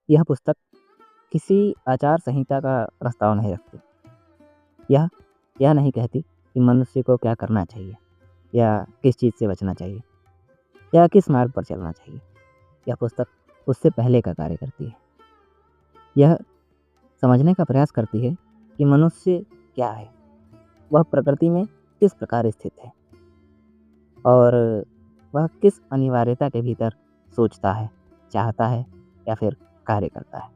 यह पुस्तक किसी आचार संहिता का प्रस्ताव नहीं रखती। यह यह नहीं कहती कि मनुष्य को क्या करना चाहिए या किस चीज़ से बचना चाहिए या किस मार्ग पर चलना चाहिए। यह पुस्तक उससे पहले का कार्य करती है। यह समझने का प्रयास करती है कि मनुष्य क्या है, वह प्रकृति में किस प्रकार स्थित है और वह किस अनिवार्यता के भीतर सोचता है, चाहता है या फिर कार्य करता है।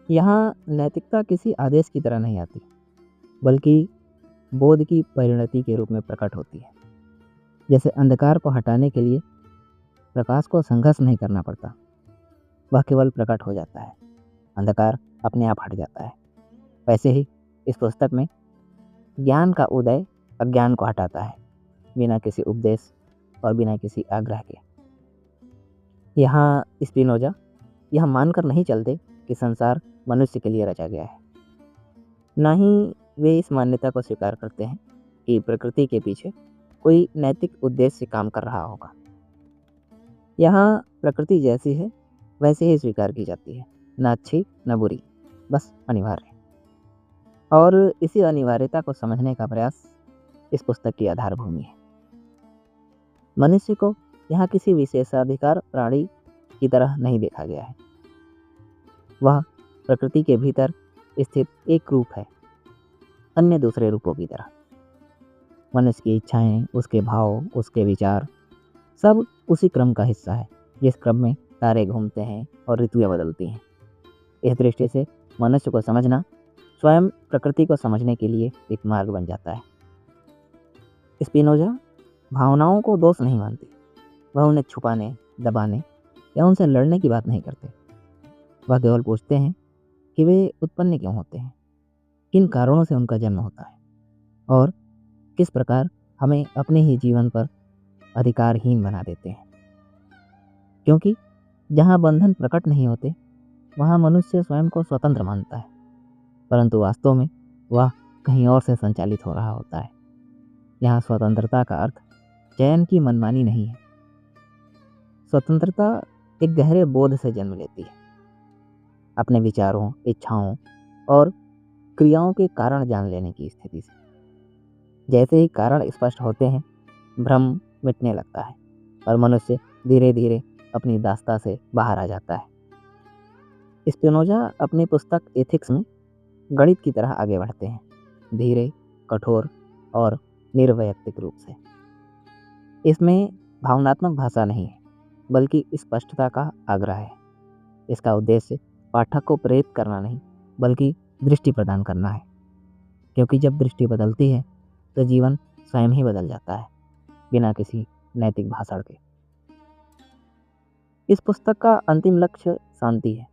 यहाँ नैतिकता किसी आदेश की तरह नहीं आती, बल्कि बोध की परिणति के रूप में प्रकट होती है। जैसे अंधकार को हटाने के लिए प्रकाश को संघर्ष नहीं करना पड़ता, वह केवल प्रकट हो जाता है, अंधकार अपने आप हट जाता है। वैसे ही इस पुस्तक में ज्ञान का उदय अज्ञान को हटाता है, बिना किसी उपदेश और बिना किसी आग्रह के। यहाँ स्पिनोजा यह मानकर नहीं चलते कि संसार मनुष्य के लिए रचा गया है, ना ही वे इस मान्यता को स्वीकार करते हैं कि प्रकृति के पीछे कोई नैतिक उद्देश्य से काम कर रहा होगा। यहाँ प्रकृति जैसी है वैसे ही स्वीकार की जाती है, न अच्छी न बुरी, बस अनिवार्य। और इसी अनिवार्यता को समझने का प्रयास इस पुस्तक की आधारभूमि है। मनुष्य को यहाँ किसी विशेषाधिकार प्राणी की तरह नहीं देखा गया है। वह प्रकृति के भीतर स्थित एक रूप है, अन्य दूसरे रूपों की तरह। मनुष्य की इच्छाएं, उसके भाव, उसके विचार सब उसी क्रम का हिस्सा है, जिस क्रम में तारे घूमते हैं और ऋतुएं बदलती हैं। इस दृष्टि से मनुष्य को समझना स्वयं प्रकृति को समझने के लिए एक मार्ग बन जाता है। स्पिनोजा भावनाओं को दोष नहीं मानते। वह उन्हें छुपाने, दबाने या उनसे लड़ने की बात नहीं करते। वह केवल पूछते हैं कि वे उत्पन्न क्यों होते हैं, किन कारणों से उनका जन्म होता है और किस प्रकार हमें अपने ही जीवन पर अधिकारहीन बना देते हैं। क्योंकि जहाँ बंधन प्रकट नहीं होते, वहाँ मनुष्य स्वयं को स्वतंत्र मानता है, परंतु वास्तव में वह कहीं और से संचालित हो रहा होता है। यहाँ स्वतंत्रता का अर्थ चयन की मनमानी नहीं है। स्वतंत्रता एक गहरे बोध से जन्म लेती है, अपने विचारों, इच्छाओं और क्रियाओं के कारण जान लेने की स्थिति से। जैसे ही कारण स्पष्ट होते हैं, भ्रम मिटने लगता है और मनुष्य धीरे धीरे अपनी दास्ता से बाहर आ जाता है। स्पिनोजा अपनी पुस्तक एथिक्स में गणित की तरह आगे बढ़ते हैं, धीरे, कठोर और निर्वैयक्तिक रूप से। इसमें भावनात्मक भाषा नहीं है, बल्कि स्पष्टता का आग्रह है। इसका उद्देश्य पाठक को प्रेरित करना नहीं, बल्कि दृष्टि प्रदान करना है। क्योंकि जब दृष्टि बदलती है तो जीवन स्वयं ही बदल जाता है, बिना किसी नैतिक भाषण के। इस पुस्तक का अंतिम लक्ष्य शांति है,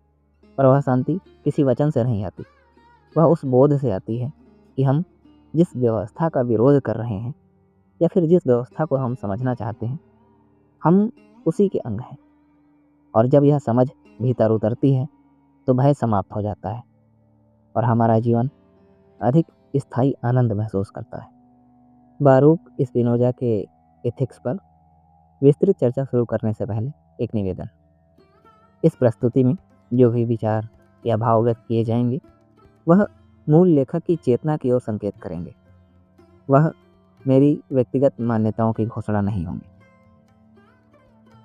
पर वह शांति किसी वचन से नहीं आती। वह उस बोध से आती है कि हम जिस व्यवस्था का विरोध कर रहे हैं या फिर जिस व्यवस्था को हम समझना चाहते हैं, हम उसी के अंग हैं। और जब यह समझ भीतर उतरती है तो भय समाप्त हो जाता है और हमारा जीवन अधिक स्थायी आनंद महसूस करता है। बारूक स्पिनोजा के एथिक्स पर विस्तृत चर्चा शुरू करने से पहले एक निवेदन। इस प्रस्तुति में जो भी विचार या भाव व्यक्त किए जाएंगे, वह मूल लेखक की चेतना की ओर संकेत करेंगे। वह मेरी व्यक्तिगत मान्यताओं की घोषणा नहीं होंगी।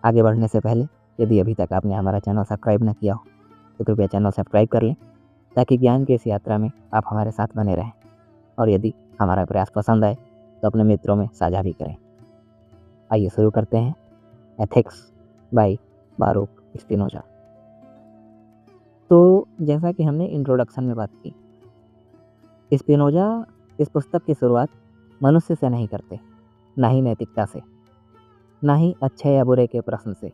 आगे बढ़ने से पहले यदि अभी तक आपने हमारा चैनल सब्सक्राइब न किया हो तो कृपया चैनल सब्सक्राइब कर लें, ताकि ज्ञान की इस यात्रा में आप हमारे साथ बने रहें। और यदि हमारा प्रयास पसंद आए तो अपने मित्रों में साझा भी करें। आइए शुरू करते हैं एथिक्स बाय बारूक स्पिनोजा। तो जैसा कि हमने इंट्रोडक्शन में बात की, स्पिनोजा इस पुस्तक की शुरुआत मनुष्य से नहीं करते, ना ही नैतिकता से, ना ही अच्छे या बुरे के प्रश्न से।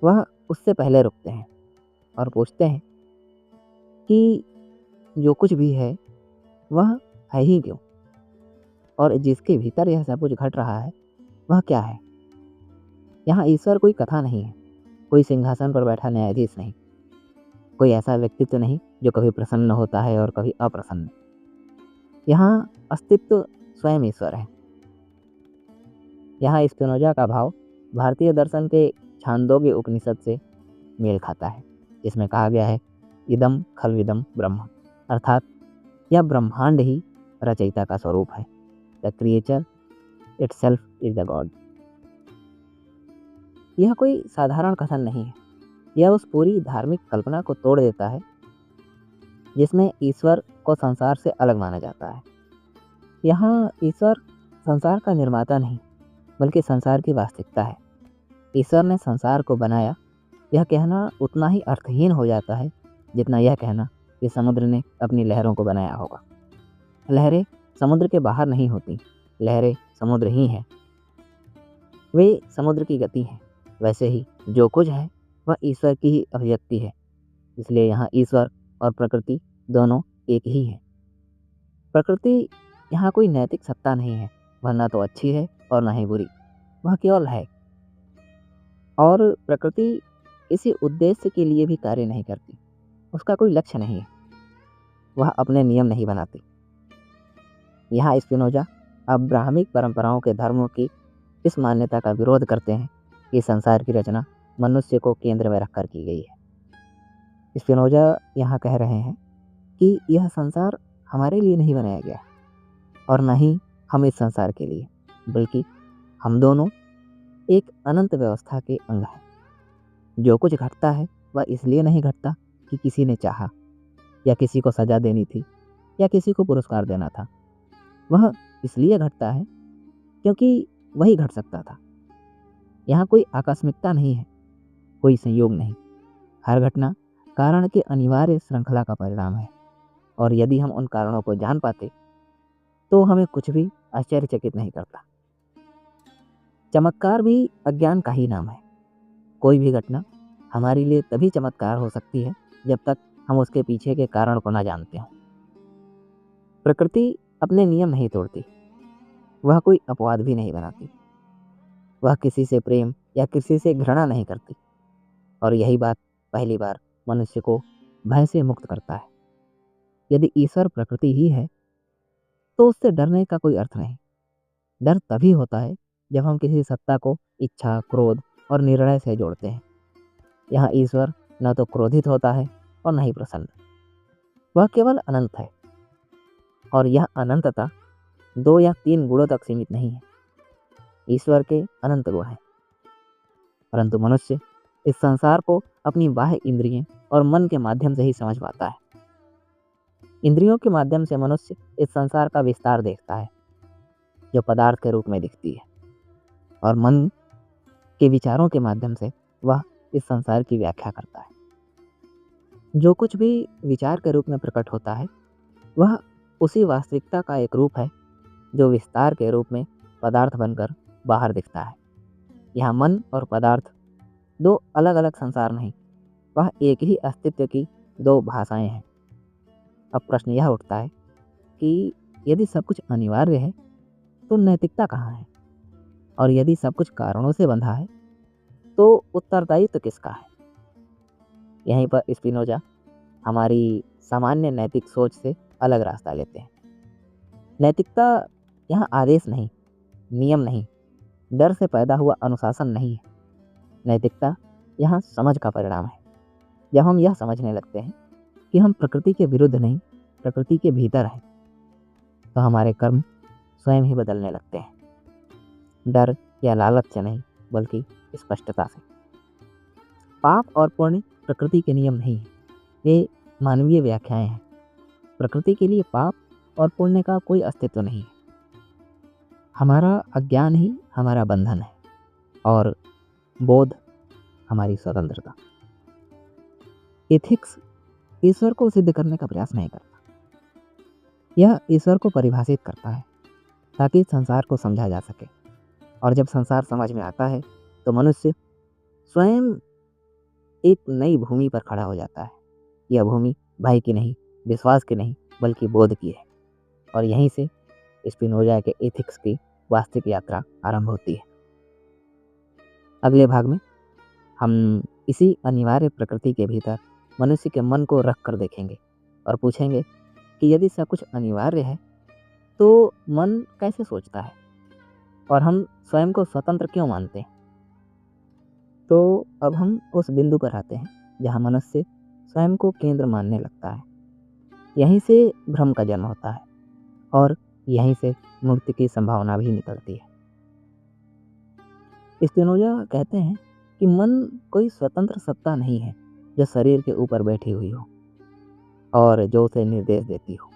वह उससे पहले रुकते हैं और पूछते हैं कि जो कुछ भी है वह है ही क्यों, और जिसके भीतर यह सब कुछ घट रहा है वह क्या है। यहाँ ईश्वर कोई कथा नहीं है, कोई सिंहासन पर बैठा न्यायाधीश नहीं, कोई ऐसा व्यक्तित्व नहीं जो कभी प्रसन्न होता है और कभी अप्रसन्न। यहाँ अस्तित्व स्वयं ईश्वर है। यहाँ स्पिनोजा का भाव भारतीय दर्शन के छांदोग्य उपनिषद से मेल खाता है, जिसमें कहा गया है इदम खल्विदम ब्रह्म, अर्थात यह ब्रह्मांड ही रचयिता का स्वरूप है। The creature itself is the God. यह कोई साधारण कथन नहीं है, यह उस पूरी धार्मिक कल्पना को तोड़ देता है जिसमें ईश्वर को संसार से अलग माना जाता है। यहाँ ईश्वर संसार का निर्माता नहीं, बल्कि संसार की वास्तविकता है। ईश्वर ने संसार को बनाया, यह कहना उतना ही अर्थहीन हो जाता है जितना यह कहना कि समुद्र ने अपनी लहरों को बनाया होगा। लहरें समुद्र के बाहर नहीं होती, लहरें समुद्र ही हैं, वे समुद्र की गति हैं। वैसे ही जो कुछ है वह ईश्वर की ही अभिव्यक्ति है। इसलिए यहाँ ईश्वर और प्रकृति दोनों एक ही है। प्रकृति यहाँ कोई नैतिक सत्ता नहीं है, वह ना तो अच्छी है और ना ही बुरी, वह केवल है। और प्रकृति किसी उद्देश्य के लिए भी कार्य नहीं करती, उसका कोई लक्ष्य नहीं है, वह अपने नियम नहीं बनाती। यहाँ स्पिनोजा अब्राहमिक परंपराओं के धर्मों की इस मान्यता का विरोध करते हैं कि संसार की रचना मनुष्य को केंद्र में रखकर की गई है। स्पिनोजा यहाँ कह रहे हैं कि यह संसार हमारे लिए नहीं बनाया गया और न ही हम इस संसार के लिए, बल्कि हम दोनों एक अनंत व्यवस्था के अंग हैं। जो कुछ घटता है वह इसलिए नहीं घटता कि किसी ने चाहा, या किसी को सजा देनी थी, या किसी को पुरस्कार देना था। वह इसलिए घटता है क्योंकि वही घट सकता था। यहाँ कोई आकस्मिकता नहीं है, कोई संयोग नहीं। हर घटना कारण के अनिवार्य श्रृंखला का परिणाम है, और यदि हम उन कारणों को जान पाते तो हमें कुछ भी आश्चर्यचकित नहीं करता। चमत्कार भी अज्ञान का ही नाम है। कोई भी घटना हमारे लिए तभी चमत्कार हो सकती है जब तक हम उसके पीछे के कारण को ना जानते हों। प्रकृति अपने नियम नहीं तोड़ती, वह कोई अपवाद भी नहीं बनाती, वह किसी से प्रेम या किसी से घृणा नहीं करती, और यही बात पहली बार मनुष्य को भय से मुक्त करता है। यदि ईश्वर प्रकृति ही है तो उससे डरने का कोई अर्थ नहीं। डर तभी होता है जब हम किसी सत्ता को इच्छा, क्रोध और निर्णय से जोड़ते हैं। यहाँ ईश्वर न तो क्रोधित होता है और न ही प्रसन्न, वह केवल अनंत है। और यह अनंतता 2 या 3 गुणों तक सीमित नहीं है। ईश्वर के अनंत गुण हैं, परंतु मनुष्य इस संसार को अपनी बाह्य इंद्रियों और मन के माध्यम से ही समझ पाता है। इंद्रियों के माध्यम से मनुष्य इस संसार का विस्तार देखता है, जो पदार्थ के रूप में दिखती है, और मन के विचारों के माध्यम से वह इस संसार की व्याख्या करता है। जो कुछ भी विचार के रूप में प्रकट होता है वह उसी वास्तविकता का एक रूप है जो विस्तार के रूप में पदार्थ बनकर बाहर दिखता है। यहाँ मन और पदार्थ 2 अलग अलग संसार नहीं, वह एक ही अस्तित्व की 2 भाषाएं हैं। अब प्रश्न यह उठता है कि यदि सब कुछ अनिवार्य है तो नैतिकता कहाँ है, और यदि सब कुछ कारणों से बंधा है तो उत्तरदायित्व किसका है। यहीं पर स्पिनोजा हमारी सामान्य नैतिक सोच से अलग रास्ता लेते हैं। नैतिकता यहाँ आदेश नहीं, नियम नहीं, डर से पैदा हुआ अनुशासन नहीं है। नैतिकता यहाँ समझ का परिणाम है। जब हम यह समझने लगते हैं कि हम प्रकृति के विरुद्ध नहीं, प्रकृति के भीतर हैं, तो हमारे कर्म स्वयं ही बदलने लगते हैं। डर या लालच से नहीं, बल्कि स्पष्टता से। पाप और पुण्य प्रकृति के नियम नहीं हैं, वे मानवीय व्याख्याएं हैं। प्रकृति के लिए पाप और पुण्य का कोई अस्तित्व नहीं है। हमारा अज्ञान ही हमारा बंधन है, और बोध हमारी स्वतंत्रता। एथिक्स ईश्वर को सिद्ध करने का प्रयास नहीं करता, यह ईश्वर को परिभाषित करता है ताकि संसार को समझा जा सके। और जब संसार समझ में आता है तो मनुष्य स्वयं एक नई भूमि पर खड़ा हो जाता है। यह भूमि भय की नहीं, विश्वास की नहीं, बल्कि बोध की है। और यहीं से स्पिनोजा के एथिक्स की वास्तविक यात्रा आरंभ होती है। अगले भाग में हम इसी अनिवार्य प्रकृति के भीतर मनुष्य के मन को रख कर देखेंगे और पूछेंगे कि यदि सब कुछ अनिवार्य है तो मन कैसे सोचता है, और हम स्वयं को स्वतंत्र क्यों मानते हैं। तो अब हम उस बिंदु पर आते हैं जहाँ मनुष्य स्वयं को केंद्र मानने लगता है। यहीं से भ्रम का जन्म होता है और यहीं से मुक्ति की संभावना भी निकलती है। स्पिनोजा कहते हैं कि मन कोई स्वतंत्र सत्ता नहीं है जो शरीर के ऊपर बैठी हुई हो और जो उसे निर्देश देती हो,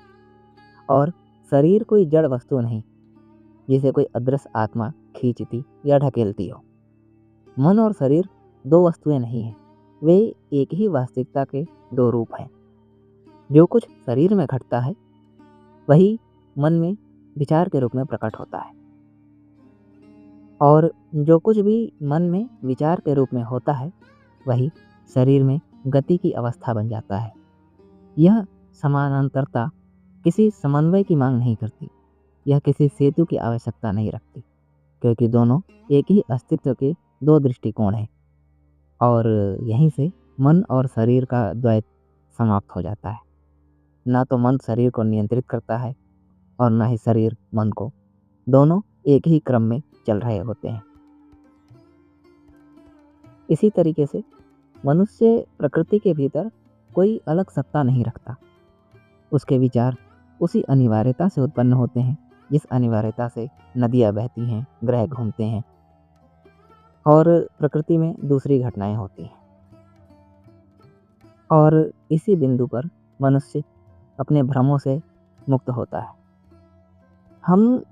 और शरीर कोई जड़ वस्तु नहीं जिसे कोई अदृश्य आत्मा खींचती या ढकेलती हो। मन और शरीर दो वस्तुएं नहीं हैं, वे एक ही वास्तविकता के दो रूप हैं। जो कुछ शरीर में घटता है वही मन में विचार के रूप में प्रकट होता है, और जो कुछ भी मन में विचार के रूप में होता है वही शरीर में गति की अवस्था बन जाता है। यह समानांतरता किसी समन्वय की मांग नहीं करती, यह किसी सेतु की आवश्यकता नहीं रखती, क्योंकि दोनों एक ही अस्तित्व के दो दृष्टिकोण हैं, और यहीं से मन और शरीर का द्वैत समाप्त हो जाता है। ना तो मन शरीर को नियंत्रित करता है और ना ही शरीर मन को, दोनों एक ही क्रम में चल रहे होते हैं। इसी तरीके से मनुष्य प्रकृति के भीतर कोई अलग सत्ता नहीं रखता। उसके विचार उसी अनिवार्यता से उत्पन्न होते हैं जिस अनिवार्यता से नदियाँ बहती हैं, ग्रह घूमते हैं और प्रकृति में दूसरी घटनाएं होती हैं। और इसी बिंदु पर मनुष्य अपने भ्रमों से मुक्त होता है। हम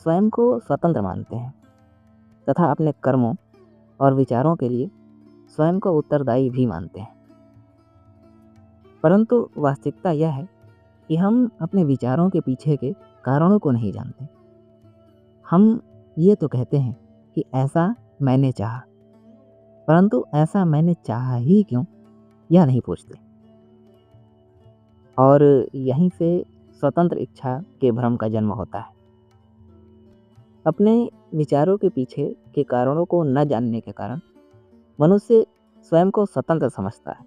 स्वयं को स्वतंत्र मानते हैं तथा अपने कर्मों और विचारों के लिए स्वयं को उत्तरदायी भी मानते हैं, परंतु वास्तविकता यह है कि हम अपने विचारों के पीछे के कारणों को नहीं जानते। हम ये तो कहते हैं कि ऐसा मैंने चाहा, परंतु ऐसा मैंने चाहा ही क्यों यह नहीं पूछते, और यहीं से स्वतंत्र इच्छा के भ्रम का जन्म होता है। अपने विचारों के पीछे के कारणों को न जानने के कारण मनुष्य स्वयं को स्वतंत्र समझता है,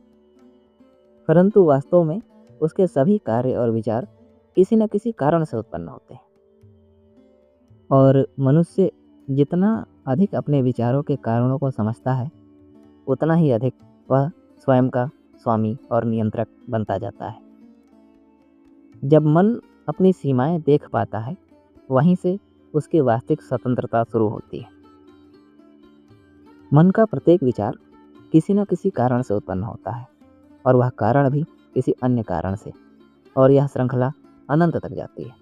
परंतु वास्तव में उसके सभी कार्य और विचार किसी न किसी कारण से उत्पन्न होते हैं। और मनुष्य जितना अधिक अपने विचारों के कारणों को समझता है उतना ही अधिक वह स्वयं का स्वामी और नियंत्रक बनता जाता है। जब मन अपनी सीमाएं देख पाता है वहीं से उसकी वास्तविक स्वतंत्रता शुरू होती है। मन का प्रत्येक विचार किसी न किसी कारण से उत्पन्न होता है और वह कारण भी किसी अन्य कारण से, और यह श्रृंखला अनंत तक जाती है।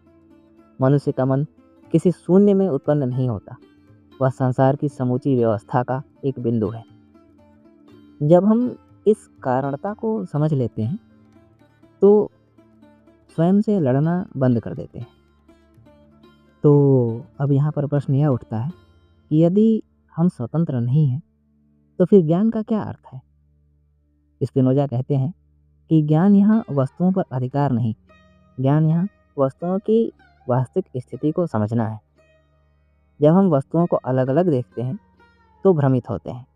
मनुष्य का मन किसी शून्य में उत्पन्न नहीं होता, वह संसार की समूची व्यवस्था का एक बिंदु है। जब हम इस कारणता को समझ लेते हैं तो स्वयं से लड़ना बंद कर देते हैं। तो अब यहाँ पर प्रश्न यह उठता है कि यदि हम स्वतंत्र नहीं हैं तो फिर ज्ञान का क्या अर्थ है? स्पिनोजा कहते हैं कि ज्ञान यहाँ वस्तुओं पर अधिकार नहीं, ज्ञान यहाँ वस्तुओं की वास्तविक स्थिति को समझना है। जब हम वस्तुओं को अलग अलग देखते हैं तो भ्रमित होते हैं,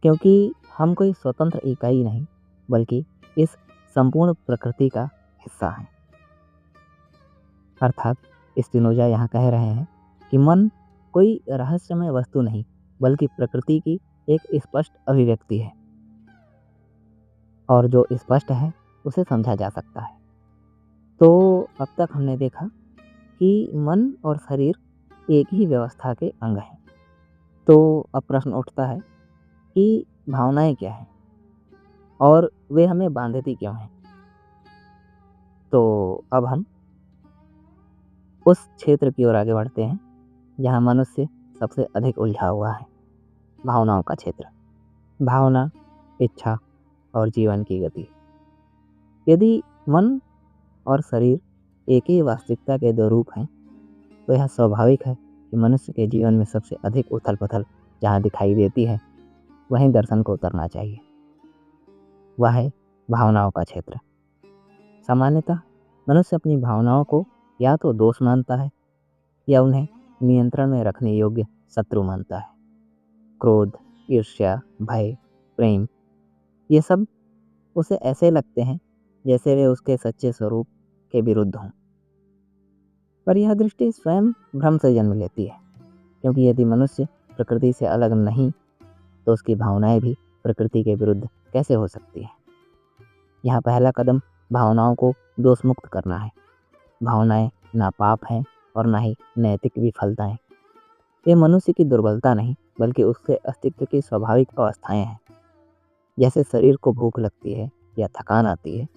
क्योंकि हम कोई स्वतंत्र इकाई नहीं बल्कि इस संपूर्ण प्रकृति का हिस्सा हैं। अर्थात स्पिनोजा यहाँ कह रहे हैं कि मन कोई रहस्यमय वस्तु नहीं बल्कि प्रकृति की एक स्पष्ट अभिव्यक्ति है, और जो स्पष्ट है उसे समझा जा सकता है। तो अब तक हमने देखा कि मन और शरीर एक ही व्यवस्था के अंग हैं। तो अब प्रश्न उठता है कि भावनाएं क्या हैं और वे हमें बांधती क्यों हैं? तो अब हम उस क्षेत्र की ओर आगे बढ़ते हैं जहाँ मनुष्य सबसे अधिक उलझा हुआ है, भावनाओं का क्षेत्र। भावना, इच्छा और जीवन की गति। यदि मन और शरीर एक ही वास्तविकता के दो रूप हैं तो यह स्वाभाविक है कि मनुष्य के जीवन में सबसे अधिक उथल पुथल जहाँ दिखाई देती है वहीं दर्शन को उतरना चाहिए। वह है भावनाओं का क्षेत्र। सामान्यतः मनुष्य अपनी भावनाओं को या तो दोष मानता है या उन्हें नियंत्रण में रखने योग्य शत्रु मानता है। क्रोध, ईर्ष्या, भय, प्रेम, ये सब उसे ऐसे लगते हैं जैसे वे उसके सच्चे स्वरूप के विरुद्ध हों। पर यह दृष्टि स्वयं भ्रम से जन्म लेती है, क्योंकि यदि मनुष्य प्रकृति से अलग नहीं तो उसकी भावनाएं भी प्रकृति के विरुद्ध कैसे हो सकती हैं। यहाँ पहला कदम भावनाओं को दोष मुक्त करना है। भावनाएं ना पाप हैं और ना ही नैतिक विफलताएं। ये मनुष्य की दुर्बलता नहीं बल्कि उसके अस्तित्व की स्वाभाविक अवस्थाएं हैं। जैसे शरीर को भूख लगती है या थकान आती है,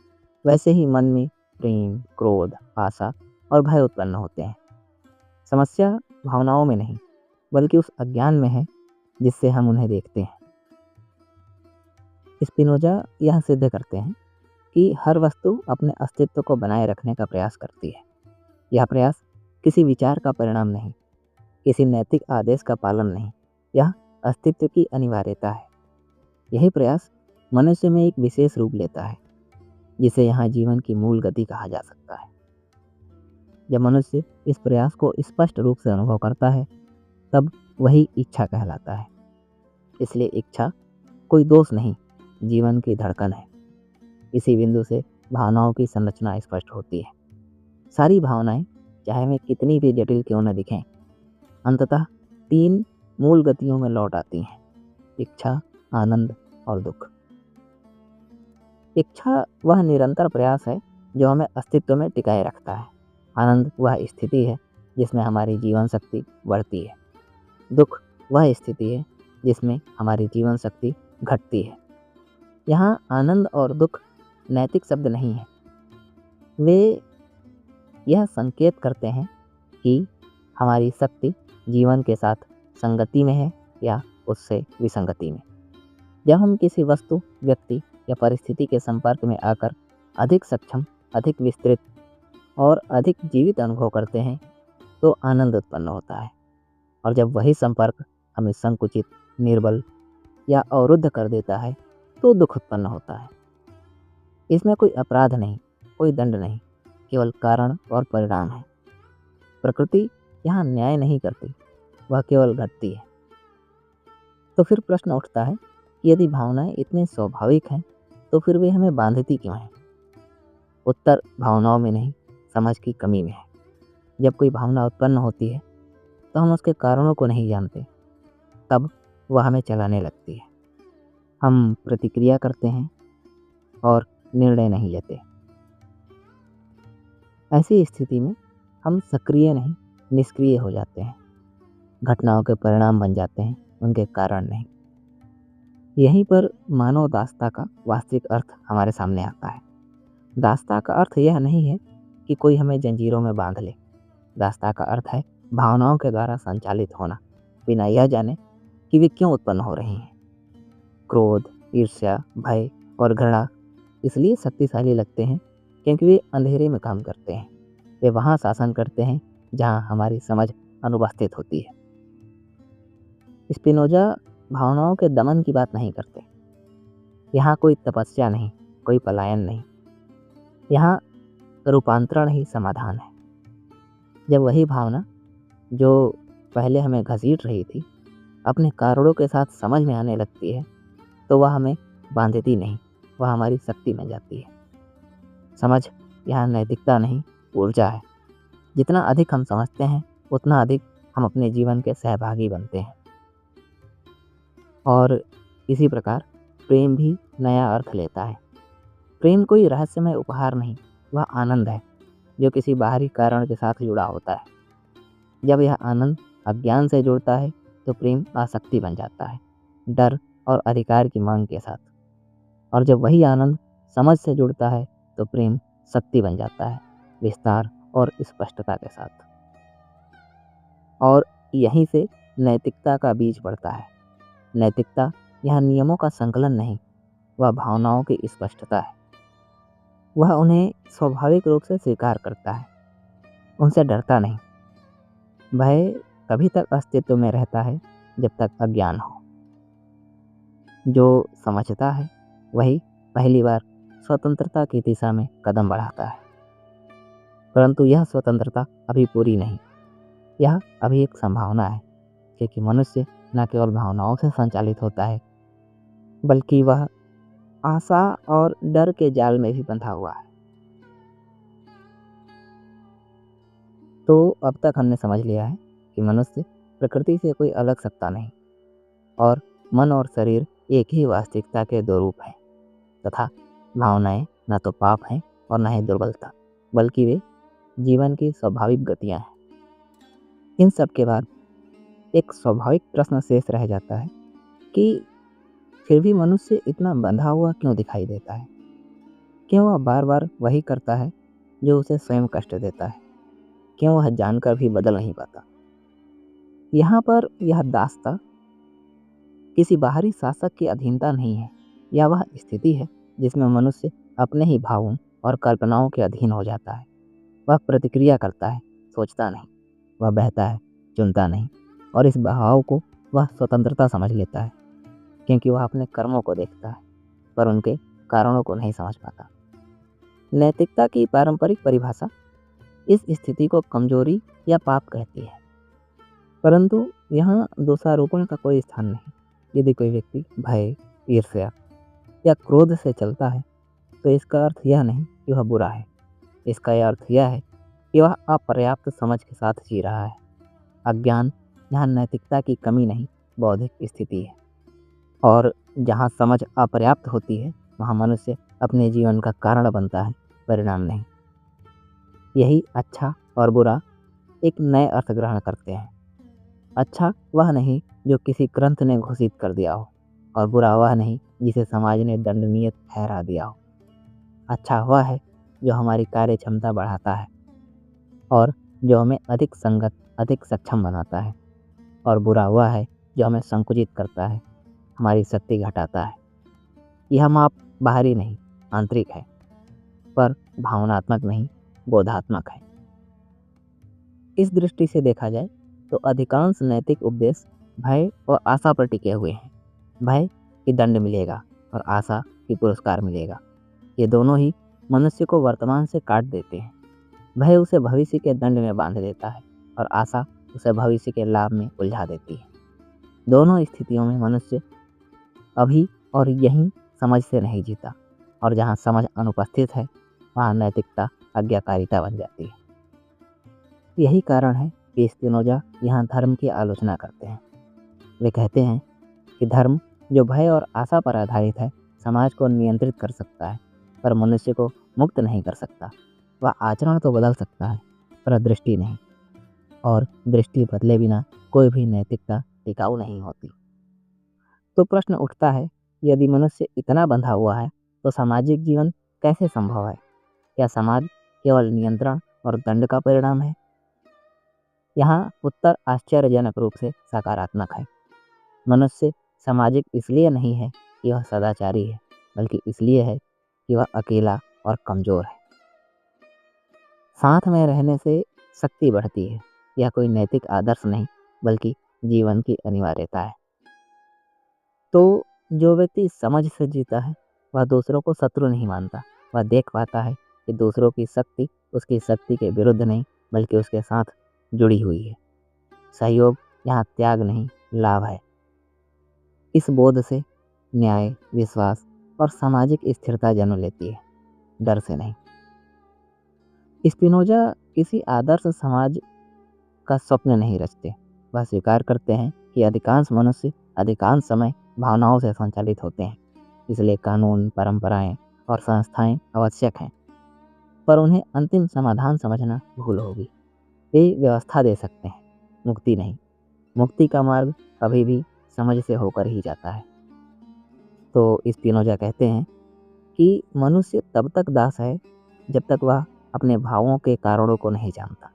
वैसे ही मन में प्रेम, क्रोध, आशा और भय उत्पन्न होते हैं। समस्या भावनाओं में नहीं बल्कि उस अज्ञान में है जिससे हम उन्हें देखते हैं। स्पिनोजा यह सिद्ध करते हैं कि हर वस्तु अपने अस्तित्व को बनाए रखने का प्रयास करती है। यह प्रयास किसी विचार का परिणाम नहीं, किसी नैतिक आदेश का पालन नहीं, यह अस्तित्व की अनिवार्यता है। यही प्रयास मनुष्य में एक विशेष रूप लेता है जिसे यहाँ जीवन की मूल गति कहा जा सकता है। जब मनुष्य इस प्रयास को स्पष्ट रूप से अनुभव करता है तब वही इच्छा कहलाता है। इसलिए इच्छा कोई दोष नहीं, जीवन की धड़कन है। इसी बिंदु से भावनाओं की संरचना स्पष्ट होती है। सारी भावनाएं चाहे वे कितनी भी जटिल क्यों न दिखें, अंततः 3 मूल गतियों में लौट आती हैं: इच्छा, आनंद और दुख। इच्छा वह निरंतर प्रयास है जो हमें अस्तित्व में टिकाए रखता है। आनंद वह स्थिति है जिसमें हमारी जीवन शक्ति बढ़ती है। दुख वह स्थिति है जिसमें हमारी जीवन शक्ति घटती है। यहाँ आनंद और दुख नैतिक शब्द नहीं है, वे यह संकेत करते हैं कि हमारी शक्ति जीवन के साथ संगति में है या उससे विसंगति में। जब हम किसी वस्तु, व्यक्ति या परिस्थिति के संपर्क में आकर अधिक सक्षम, अधिक विस्तृत और अधिक जीवित अनुभव करते हैं तो आनंद उत्पन्न होता है। और जब वही संपर्क हमें संकुचित, निर्बल या अवरुद्ध कर देता है तो दुख उत्पन्न होता है। इसमें कोई अपराध नहीं, कोई दंड नहीं, केवल कारण और परिणाम है। प्रकृति यहाँ न्याय नहीं करती, वह केवल घटती है। तो फिर प्रश्न उठता है कि यदि भावनाएं इतने स्वाभाविक हैं तो फिर वे हमें बांधती क्यों हैं? उत्तर भावनाओं में नहीं, समझ की कमी में है। जब कोई भावना उत्पन्न होती है तो हम उसके कारणों को नहीं जानते, तब वह हमें चलाने लगती है। हम प्रतिक्रिया करते हैं और निर्णय नहीं लेते। ऐसी स्थिति में हम सक्रिय नहीं, निष्क्रिय हो जाते हैं। घटनाओं के परिणाम बन जाते हैं, उनके कारण नहीं। यहीं पर मानव दासता का वास्तविक अर्थ हमारे सामने आता है। दासता का अर्थ यह नहीं है कि कोई हमें जंजीरों में बांध ले। दासता का अर्थ है भावनाओं के द्वारा संचालित होना, बिना यह जाने कि वे क्यों उत्पन्न हो रही हैं। क्रोध, ईर्ष्या, भय और घृणा इसलिए शक्तिशाली लगते हैं क्योंकि वे अंधेरे में काम करते हैं। वे वहाँ शासन करते हैं जहाँ हमारी समझ अनुपस्थित होती है। स्पिनोजा भावनाओं के दमन की बात नहीं करते। यहाँ कोई तपस्या नहीं, कोई पलायन नहीं, यहाँ रूपांतरण ही समाधान है। जब वही भावना जो पहले हमें घसीट रही थी अपने कारणों के साथ समझ में आने लगती है तो वह हमें बांधती नहीं, वह हमारी शक्ति में जाती है। समझ यहाँ नैतिकता नहीं, ऊर्जा है। जितना अधिक हम समझते हैं उतना अधिक हम अपने जीवन के सहभागी बनते हैं। और इसी प्रकार प्रेम भी नया अर्थ लेता है। प्रेम कोई रहस्यमय उपहार नहीं, वह आनंद है जो किसी बाहरी कारण के साथ जुड़ा होता है। जब यह आनंद अज्ञान से जुड़ता है तो प्रेम आसक्ति बन जाता है, डर और अधिकार की मांग के साथ। और जब वही आनंद समझ से जुड़ता है तो प्रेम शक्ति बन जाता है, विस्तार और स्पष्टता के साथ। और यहीं से नैतिकता का बीज पड़ता है। नैतिकता यह नियमों का संकलन नहीं, वह भावनाओं की स्पष्टता है। वह उन्हें स्वाभाविक रूप से स्वीकार करता है, उनसे डरता नहीं। भय तभी तक अस्तित्व में रहता है जब तक अज्ञान हो। जो समझता है वही पहली बार स्वतंत्रता की दिशा में कदम बढ़ाता है। परंतु यह स्वतंत्रता अभी पूरी नहीं, यह अभी एक संभावना है, क्योंकि मनुष्य न केवल भावनाओं से संचालित होता है बल्कि वह आशा और डर के जाल में भी बंधा हुआ है। तो अब तक हमने समझ लिया है कि मनुष्य प्रकृति से कोई अलग सत्ता नहीं और मन और शरीर एक ही वास्तविकता के दो रूप हैं तथा भावनाएं न तो पाप हैं और न ही दुर्बलता, बल्कि वे जीवन की स्वाभाविक गतियां हैं। इन सब के बाद एक स्वाभाविक प्रश्न शेष रह जाता है कि फिर भी मनुष्य इतना बंधा हुआ क्यों दिखाई देता है? क्यों वह बार बार वही करता है जो उसे स्वयं कष्ट देता है? क्यों वह जानकर भी बदल नहीं पाता? यहाँ पर यह दास्ता किसी बाहरी शासक की अधीनता नहीं है, या वह स्थिति है जिसमें मनुष्य अपने ही भावों और कल्पनाओं के अधीन हो जाता है। वह प्रतिक्रिया करता है, सोचता नहीं। वह बहता है, चुनता नहीं। और इस बहाव को वह स्वतंत्रता समझ लेता है, क्योंकि वह अपने कर्मों को देखता है पर उनके कारणों को नहीं समझ पाता। नैतिकता की पारंपरिक परिभाषा इस स्थिति को कमजोरी या पाप कहती है, परंतु यहाँ दोषारोपण का कोई स्थान नहीं। यदि कोई व्यक्ति भय, ईर्ष्या या क्रोध से चलता है तो इसका अर्थ यह नहीं कि वह बुरा है। इसका यह अर्थ यह है कि वह अपर्याप्त समझ के साथ जी रहा है। अज्ञान यहाँ नैतिकता की कमी नहीं, बौद्धिक स्थिति है। और जहाँ समझ अपर्याप्त होती है वहाँ मनुष्य अपने जीवन का कारण बनता है, परिणाम नहीं। यही अच्छा और बुरा एक नए अर्थ ग्रहण करते हैं। अच्छा वह नहीं जो किसी ग्रंथ ने घोषित कर दिया हो, और बुरा वह नहीं जिसे समाज ने दंडनीय ठहरा दिया हो। अच्छा वह है जो हमारी कार्य क्षमता बढ़ाता है और जो हमें अधिक संगत, अधिक सक्षम बनाता है। और बुरा वह है जो हमें संकुचित करता है, हमारी शक्ति घटाता है। यह माप बाहरी नहीं, आंतरिक है, पर भावनात्मक नहीं, बोधात्मक है। इस दृष्टि से देखा जाए तो अधिकांश नैतिक उपदेश भय और आशा पर टिके हुए हैं। भय कि दंड मिलेगा और आशा कि पुरस्कार मिलेगा। ये दोनों ही मनुष्य को वर्तमान से काट देते हैं। भय उसे भविष्य के दंड में बांध देता है और आशा उसे भविष्य के लाभ में उलझा देती है। दोनों स्थितियों में मनुष्य अभी और यहीं समझ से नहीं जीता, और जहाँ समझ अनुपस्थित है वहाँ नैतिकता आज्ञाकारिता बन जाती है। यही कारण है कि स्पिनोजा यहाँ धर्म की आलोचना करते हैं। वे कहते हैं कि धर्म जो भय और आशा पर आधारित है समाज को नियंत्रित कर सकता है, पर मनुष्य को मुक्त नहीं कर सकता। वह आचरण तो बदल सकता है पर दृष्टि नहीं, और दृष्टि बदले बिना कोई भी नैतिकता टिकाऊ नहीं होती। तो प्रश्न उठता है, यदि मनुष्य इतना बंधा हुआ है तो सामाजिक जीवन कैसे संभव है? क्या समाज केवल नियंत्रण और दंड का परिणाम है? यहाँ उत्तर आश्चर्यजनक रूप से सकारात्मक है। मनुष्य सामाजिक इसलिए नहीं है कि वह सदाचारी है, बल्कि इसलिए है कि वह अकेला और कमजोर है। साथ में रहने से शक्ति बढ़ती है। यह कोई नैतिक आदर्श नहीं, बल्कि जीवन की अनिवार्यता है। तो जो व्यक्ति समझ से जीता है वह दूसरों को शत्रु नहीं मानता। वह देख पाता है कि दूसरों की शक्ति उसकी शक्ति के विरुद्ध नहीं, बल्कि उसके साथ जुड़ी हुई है। सहयोग यहाँ त्याग नहीं, लाभ है। इस बोध से न्याय, विश्वास और सामाजिक स्थिरता जन्म लेती है, डर से नहीं। स्पिनोजा किसी आदर्श समाज का स्वप्न नहीं रचते। वह स्वीकार करते हैं कि अधिकांश मनुष्य अधिकांश समय भावनाओं से संचालित होते हैं, इसलिए कानून, परंपराएं और संस्थाएं आवश्यक हैं, पर उन्हें अंतिम समाधान समझना भूल होगी। वे व्यवस्था दे सकते हैं, मुक्ति नहीं। मुक्ति का मार्ग कभी भी समझ से होकर ही जाता है। तो स्पिनोजा कहते हैं कि मनुष्य तब तक दास है जब तक वह अपने भावों के कारणों को नहीं जानता,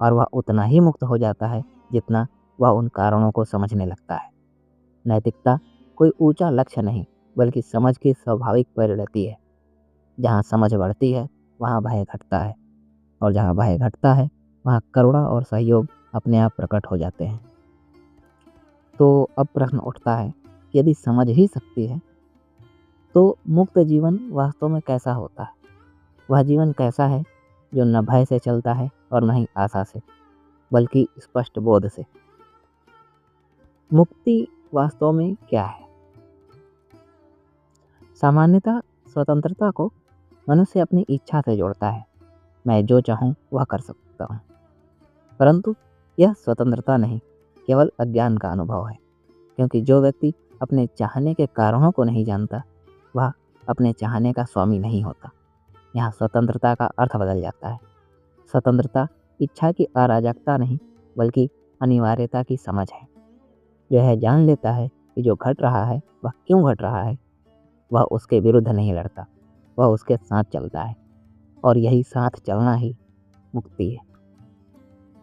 और वह उतना ही मुक्त हो जाता है जितना वह उन कारणों को समझने लगता है। नैतिकता कोई ऊंचा लक्ष्य नहीं, बल्कि समझ की स्वाभाविक परिणति है। जहाँ समझ बढ़ती है वहाँ भय घटता है, और जहाँ भय घटता है वहाँ करुणा और सहयोग अपने आप प्रकट हो जाते हैं। तो अब प्रश्न उठता है कि यदि समझ ही शक्ति है तो मुक्त जीवन वास्तव में कैसा होता है? वह जीवन कैसा है जो न भय से चलता है और न ही आशा से, बल्कि स्पष्ट बोध से। मुक्ति वास्तव में क्या है? सामान्यतः स्वतंत्रता को मनुष्य अपनी इच्छा से जोड़ता है। मैं जो चाहूँ वह कर सकता हूँ, परंतु यह स्वतंत्रता नहीं, केवल अज्ञान का अनुभव है। क्योंकि जो व्यक्ति अपने चाहने के कारणों को नहीं जानता, वह अपने चाहने का स्वामी नहीं होता। यहाँ स्वतंत्रता का अर्थ बदल जाता है। स्वतंत्रता इच्छा की अराजकता नहीं, बल्कि अनिवार्यता की समझ है। जो यह जान लेता है कि जो घट रहा है वह क्यों घट रहा है, वह उसके विरुद्ध नहीं लड़ता, वह उसके साथ चलता है, और यही साथ चलना ही मुक्ति है।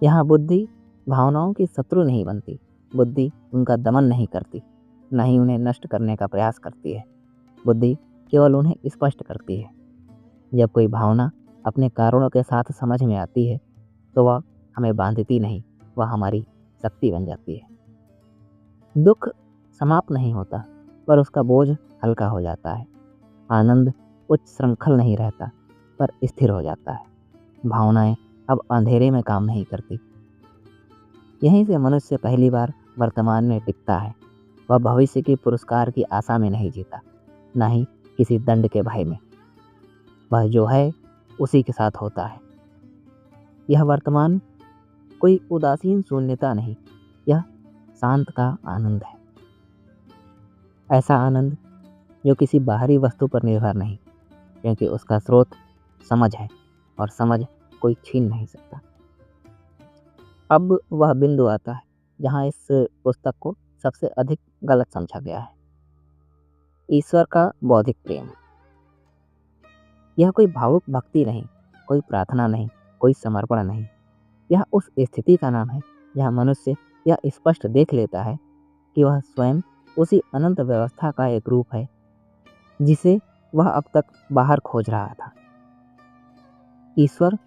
यहाँ बुद्धि भावनाओं की शत्रु नहीं बनती, बुद्धि उनका दमन नहीं करती, न ही उन्हें नष्ट करने का प्रयास करती है। बुद्धि केवल उन्हें स्पष्ट करती है। जब कोई भावना अपने कारणों के साथ समझ में आती है तो वह हमें बांधती नहीं, वह हमारी शक्ति बन जाती है। दुख समाप्त नहीं होता, पर उसका बोझ हल्का हो जाता है। आनंद उच्च श्रृंखल नहीं रहता, पर स्थिर हो जाता है। भावनाएं अब अंधेरे में काम नहीं करती। यहीं से मनुष्य पहली बार वर्तमान में टिकता है। वह भविष्य के पुरस्कार की आशा में नहीं जीता, न ही किसी दंड के भय में। वह जो है उसी के साथ होता है। यह वर्तमान कोई उदासीन शून्यता नहीं, यह शांत का आनंद है। ऐसा आनंद जो किसी बाहरी वस्तु पर निर्भर नहीं, क्योंकि उसका स्रोत समझ है, और समझ कोई छीन नहीं सकता। अब वह बिंदु आता है जहाँ इस पुस्तक को सबसे अधिक गलत समझा गया है। ईश्वर का बौद्धिक प्रेम। यह कोई भावुक भक्ति नहीं, कोई प्रार्थना नहीं, कोई समर्पण नहीं। यह उस स्थिति का नाम है जहाँ मनुष्य यह स्पष्ट देख लेता है कि वह स्वयं उसी अनंत व्यवस्था का एक रूप है जिसे वह अब तक बाहर खोज रहा था। ईश्वर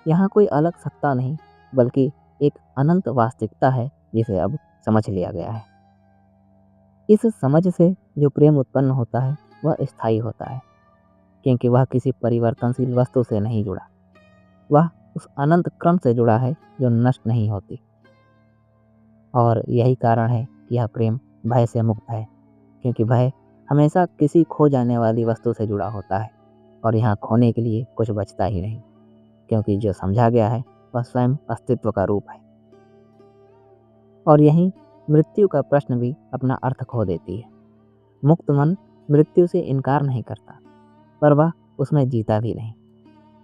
यहाँ कोई अलग सत्ता नहीं, बल्कि एक अनंत वास्तविकता है जिसे अब समझ लिया गया है। इस समझ से जो प्रेम उत्पन्न होता है वह स्थायी होता है, क्योंकि वह किसी परिवर्तनशील वस्तु से नहीं जुड़ा, वह उस अनंत क्रम से जुड़ा है जो नष्ट नहीं होती। और यही कारण है कि यह प्रेम भय से मुक्त है, क्योंकि भय हमेशा किसी खो जाने वाली वस्तु से जुड़ा होता है, और यहाँ खोने के लिए कुछ बचता ही नहीं, क्योंकि जो समझा गया है वह स्वयं अस्तित्व का रूप है। और यहीं मृत्यु का प्रश्न भी अपना अर्थ खो देती है। मुक्त मन मृत्यु से इनकार नहीं करता, पर वह उसमें जीता भी नहीं।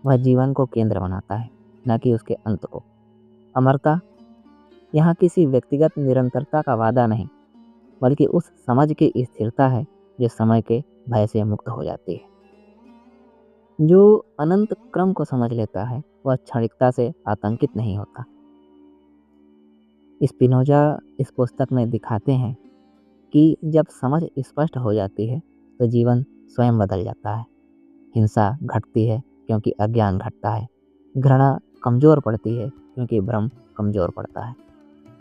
वह जीवन को केंद्र बनाता है, न कि उसके अंत को। अमरता यहाँ किसी व्यक्तिगत निरंतरता का वादा नहीं, बल्कि उस समझ की स्थिरता है जो समय के भय से मुक्त हो जाती है। जो अनंत क्रम को समझ लेता है वह क्षणिकता से आतंकित नहीं होता। स्पिनोजा इस पुस्तक में दिखाते हैं कि जब समझ स्पष्ट हो जाती है तो जीवन स्वयं बदल जाता है। हिंसा घटती है क्योंकि अज्ञान घटता है। घृणा कमज़ोर पड़ती है क्योंकि भ्रम कमज़ोर पड़ता है।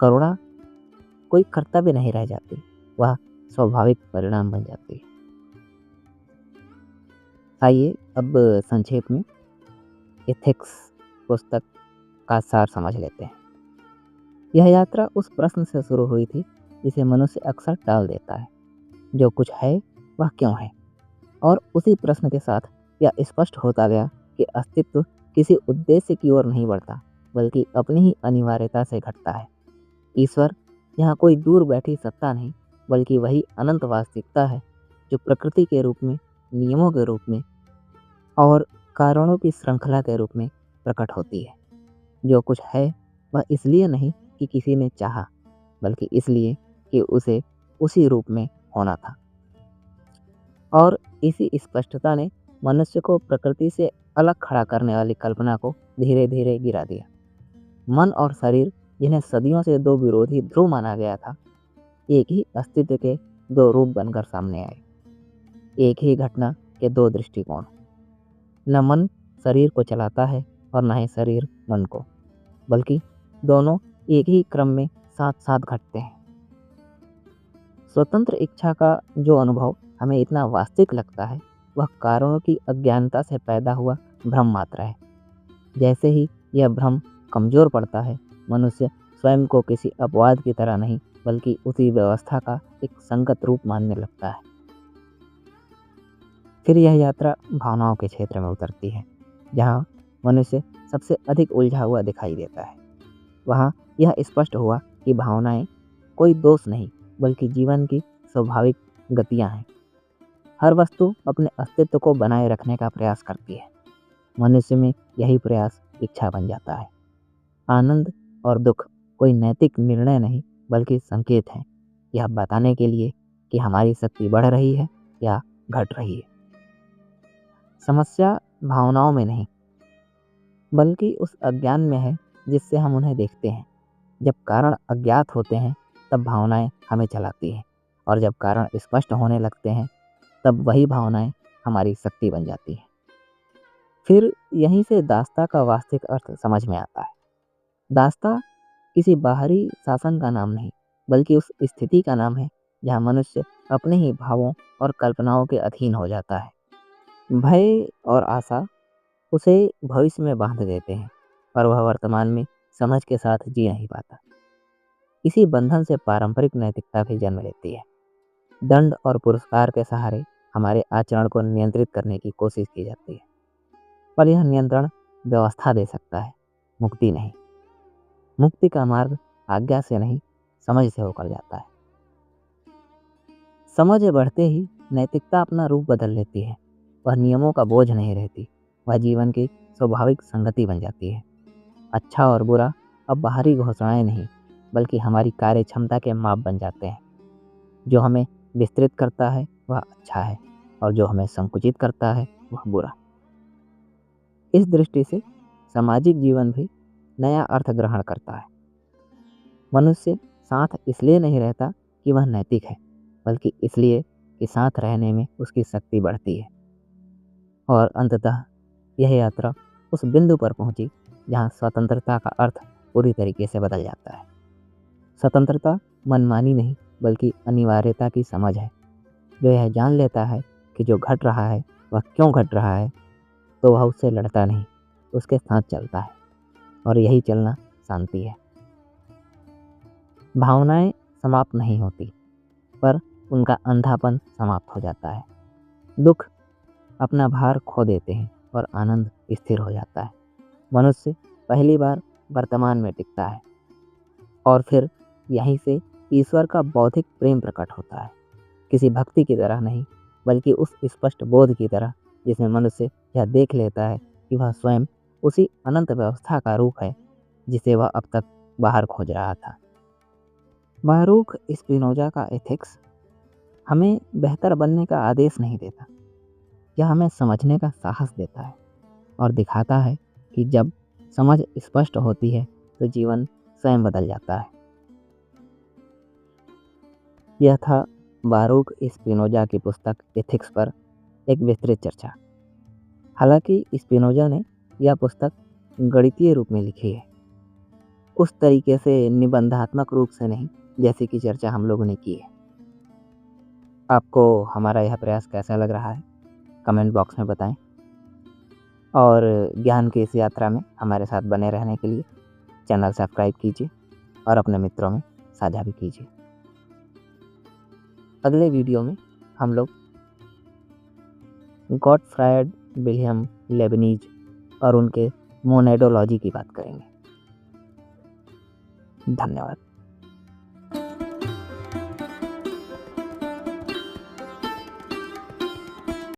करुणा कोई कर्तव्य नहीं रह जाती, वह स्वाभाविक परिणाम बन जाती है। आइए अब संक्षेप में एथिक्स पुस्तक का सार समझ लेते हैं। यह यात्रा उस प्रश्न से शुरू हुई थी जिसे मनुष्य अक्सर टाल देता है, जो कुछ है वह क्यों है। और उसी प्रश्न के साथ यह स्पष्ट होता गया कि अस्तित्व किसी उद्देश्य की ओर नहीं बढ़ता, बल्कि अपनी ही अनिवार्यता से घटता है। ईश्वर यहाँ कोई दूर बैठी सत्ता नहीं, बल्कि वही अनंत वास्तविकता है जो प्रकृति के रूप में, नियमों के रूप में और कारणों की श्रृंखला के रूप में प्रकट होती है। जो कुछ है वह इसलिए नहीं कि किसी ने चाहा, बल्कि इसलिए कि उसे उसी रूप में होना था। और इसी स्पष्टता ने मनुष्य को प्रकृति से अलग खड़ा करने वाली कल्पना को धीरे धीरे गिरा दिया। मन और शरीर, जिन्हें सदियों से दो विरोधी ध्रुव माना गया था, एक ही अस्तित्व के दो रूप बनकर सामने आए। एक ही घटना के दो दृष्टिकोण। न मन शरीर को चलाता है और न ही शरीर मन को, बल्कि दोनों एक ही क्रम में साथ साथ घटते हैं। स्वतंत्र इच्छा का जो अनुभव हमें इतना वास्तविक लगता है, वह कारणों की अज्ञानता से पैदा हुआ भ्रम मात्र है। जैसे ही यह भ्रम कमज़ोर पड़ता है, मनुष्य स्वयं को किसी अपवाद की तरह नहीं, बल्कि उसी व्यवस्था का एक संगत रूप मानने लगता है। फिर यह यात्रा भावनाओं के क्षेत्र में उतरती है, जहाँ मनुष्य सबसे अधिक उलझा हुआ दिखाई देता है। वहाँ यह स्पष्ट हुआ कि भावनाएं कोई दोष नहीं, बल्कि जीवन की स्वाभाविक गतियाँ हैं। हर वस्तु अपने अस्तित्व को बनाए रखने का प्रयास करती है। मनुष्य में यही प्रयास इच्छा बन जाता है। आनंद और दुख कोई नैतिक निर्णय नहीं बल्कि संकेत हैं, यह बताने के लिए कि हमारी शक्ति बढ़ रही है या घट रही है। समस्या भावनाओं में नहीं बल्कि उस अज्ञान में है जिससे हम उन्हें देखते हैं। जब कारण अज्ञात होते हैं तब भावनाएं हमें चलाती हैं, और जब कारण स्पष्ट होने लगते हैं तब वही भावनाएं हमारी शक्ति बन जाती हैं। फिर यहीं से दास्ता का वास्तविक अर्थ समझ में आता है। दास्ता किसी बाहरी शासन का नाम नहीं बल्कि उस स्थिति का नाम है जहाँ मनुष्य अपने ही भावों और कल्पनाओं के अधीन हो जाता है। भय और आशा उसे भविष्य में बांध देते हैं और वह वर्तमान में समझ के साथ जी नहीं पाता। इसी बंधन से पारंपरिक नैतिकता भी जन्म लेती है। दंड और पुरस्कार के सहारे हमारे आचरण को नियंत्रित करने की कोशिश की जाती है, पर यह नियंत्रण व्यवस्था दे सकता है, मुक्ति नहीं। मुक्ति का मार्ग आज्ञा से नहीं, समझ से होकर जाता है। समझ बढ़ते ही नैतिकता अपना रूप बदल लेती है। वह नियमों का बोझ नहीं रहती, वह जीवन की स्वाभाविक संगति बन जाती है। अच्छा और बुरा अब बाहरी घोषणाएं नहीं बल्कि हमारी कार्य क्षमता के माप बन जाते हैं। जो हमें विस्तृत करता है वह अच्छा है, और जो हमें संकुचित करता है वह बुरा। इस दृष्टि से सामाजिक जीवन भी नया अर्थ ग्रहण करता है। मनुष्य साथ इसलिए नहीं रहता कि वह नैतिक है, बल्कि इसलिए कि साथ रहने में उसकी शक्ति बढ़ती है। और अंततः यह यात्रा उस बिंदु पर पहुंची जहां स्वतंत्रता का अर्थ पूरी तरीके से बदल जाता है। स्वतंत्रता मनमानी नहीं बल्कि अनिवार्यता की समझ है, जो यह जान लेता है कि जो घट रहा है वह क्यों घट रहा है, तो वह उससे लड़ता नहीं, उसके साथ चलता है, और यही चलना शांति है। भावनाएं समाप्त नहीं होती, पर उनका अंधापन समाप्त हो जाता है। दुख अपना भार खो देते हैं और आनंद स्थिर हो जाता है। मनुष्य पहली बार वर्तमान में टिकता है, और फिर यहीं से ईश्वर का बौद्धिक प्रेम प्रकट होता है। किसी भक्ति की तरह नहीं बल्कि उस स्पष्ट बोध की तरह जिसमें मनुष्य यह देख लेता है कि वह स्वयं उसी अनंत व्यवस्था का रूप है जिसे वह अब तक बाहर खोज रहा था। बारूक स्पिनोजा का एथिक्स हमें बेहतर बनने का आदेश नहीं देता, यह हमें समझने का साहस देता है और दिखाता है कि जब समझ स्पष्ट होती है तो जीवन स्वयं बदल जाता है। यह था बारूक स्पिनोजा की पुस्तक एथिक्स पर एक विस्तृत चर्चा। हालांकि स्पिनोजा ने यह पुस्तक गणितीय रूप में लिखी है, उस तरीके से निबंधात्मक रूप से नहीं जैसे कि चर्चा हम लोगों ने की है। आपको हमारा यह प्रयास कैसा लग रहा है कमेंट बॉक्स में बताएं, और ज्ञान की इस यात्रा में हमारे साथ बने रहने के लिए चैनल सब्सक्राइब कीजिए और अपने मित्रों में साझा भी कीजिए। अगले वीडियो में हम लोग गॉटफ्राइड विलियम लेबनीज और उनके मोनेडोलॉजी की बात करेंगे। धन्यवाद।